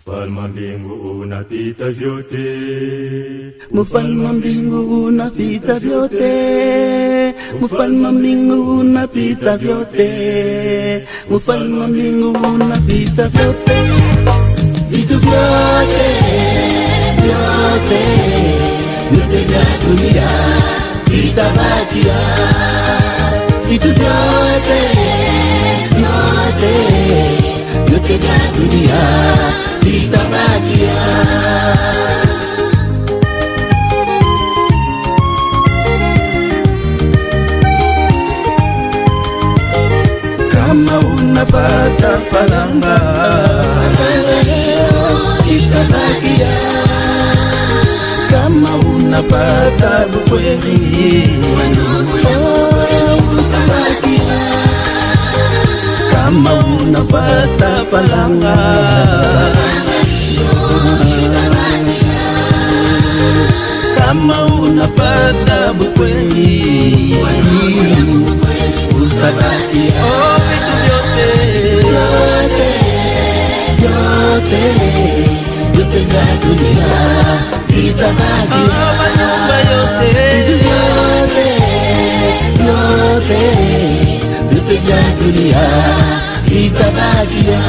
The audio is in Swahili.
Mfalme wa mbingu unapita vyote, Mfalme wa mbingu unapita vyote, Mfalme wa mbingu unapita vyote, Mfalme wa mbingu unapita vyote. Vitu vyote vyote vyote vya dunia vitabakia, vitu vyote vyote vyote vya dunia vitabakia. Kama unafata falanga, itabakia. Kama unapata bukweli, utabakia. Kama unafata falanga, kama unapata bukweli, utabakia. Vyote vya dunia vitabakia, manyumba yote, vyote vya dunia vitabakia.